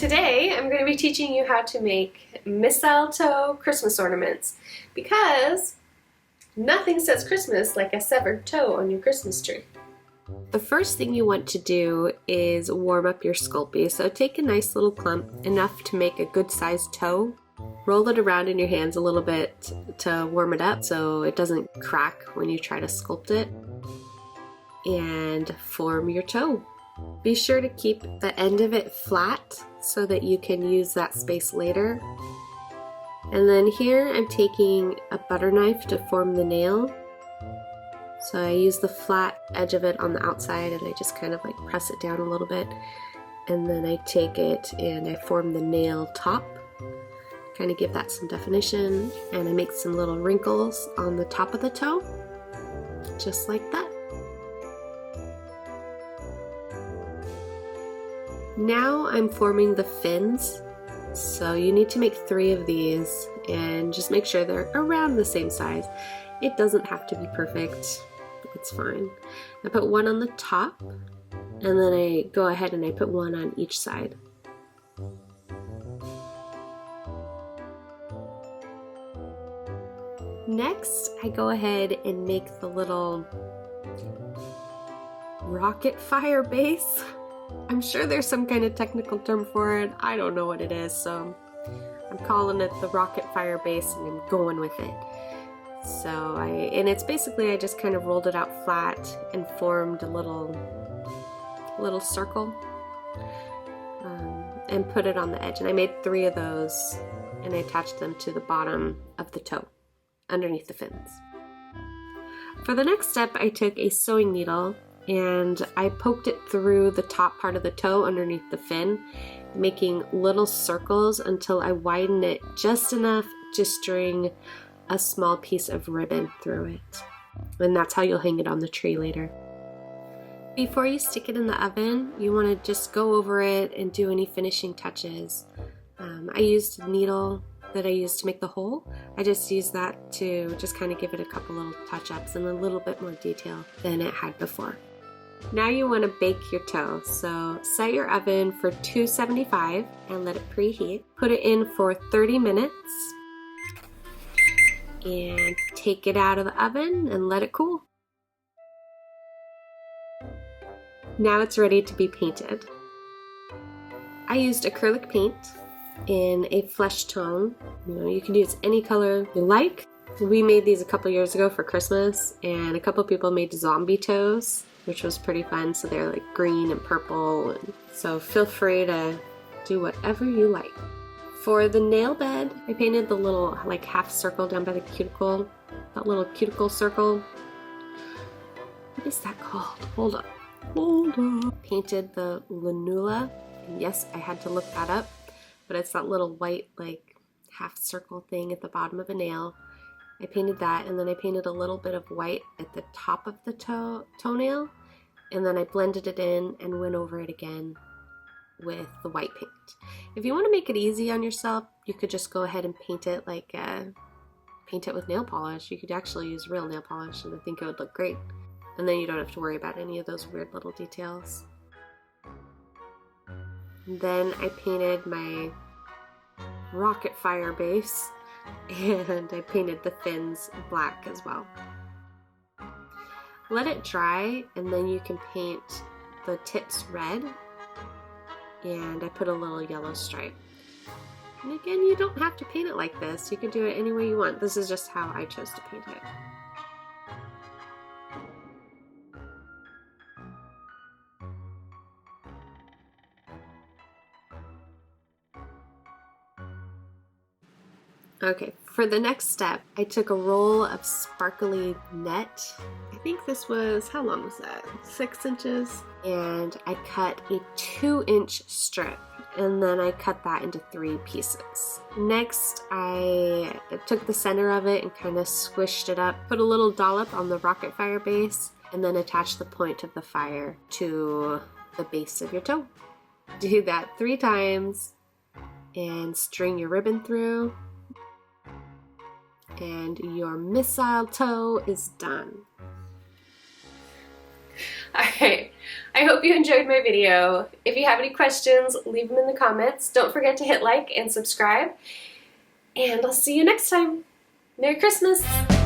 Today I'm going to be teaching you how to make mistletoe Christmas ornaments because nothing says Christmas like a severed toe on your Christmas tree. The first thing you want to do is warm up your Sculpey. So take a nice little clump, enough to make a good sized toe. Roll it around in your hands a little bit to warm it up so it doesn't crack when you try to sculpt it. And form your toe. Be sure to keep the end of it flat so that you can use that space later. And then here I'm taking a butter knife to form the nail. So I use the flat edge of it on the outside and I just kind of like press it down a little bit. And then I take it and I form the nail top. Kind of give that some definition. And I make some little wrinkles on the top of the toe. Just like that. Now I'm forming the fins, so you need to make 3 of these and just make sure they're around the same size. It doesn't have to be perfect, it's fine. I put 1 on the top and then I go ahead and I put 1 on each side. Next, I go ahead and make the little rocket fire base. I'm sure there's some kind of technical term for it. I don't know what it is, so I'm calling it the rocket fire base and I'm going with it. And it's basically, I just kind of rolled it out flat and formed a little circle and put it on the edge. And I made 3 of those and I attached them to the bottom of the toe underneath the fins. For the next step, I took a sewing needle and I poked it through the top part of the toe underneath the fin, making little circles until I widen it just enough to string a small piece of ribbon through it. And that's how you'll hang it on the tree later. Before you stick it in the oven, you want to just go over it and do any finishing touches. I used a needle that I used to make the hole. I just used that to just kind of give it a couple little touch-ups and a little bit more detail than it had before. Now you want to bake your toe, so set your oven for 275 and let it preheat. Put it in for 30 minutes and take it out of the oven and let it cool. Now it's ready to be painted. I used acrylic paint in a flesh tone. You can use any color you like. We made these a couple years ago for Christmas and a couple people made zombie toes, which was pretty fun. So they're like green and purple, and so feel free to do whatever you like. For the nail bed, I painted the little like half circle down by the cuticle, that little cuticle circle. What is that called? Hold up. Painted the lanula, and yes, I had to look that up, but it's that little white like half circle thing at the bottom of a nail. I painted that, and then I painted a little bit of white at the top of the toenail, and then I blended it in and went over it again with the white paint. If you want to make it easy on yourself, you could just go ahead and paint it paint it with nail polish. You could actually use real nail polish, and I think it would look great. And then you don't have to worry about any of those weird little details. And then I painted my rocket fire base, and I painted the fins black as well. Let it dry and then you can paint the tips red, and I put a little yellow stripe. And again, you don't have to paint it like this. You can do it any way you want. This is just how I chose to paint it. Okay, for the next step, I took a roll of sparkly net. I think this was, how long was that? 6 inches? And I cut a 2-inch strip, and then I cut that into 3 pieces. Next, I took the center of it and kind of squished it up, put a little dollop on the rocket fire base, and then attached the point of the fire to the base of your toe. Do that 3 times and string your ribbon through. And your mistletoe is done. Alright, I hope you enjoyed my video. If you have any questions, leave them in the comments. Don't forget to hit like and subscribe. And I'll see you next time. Merry Christmas!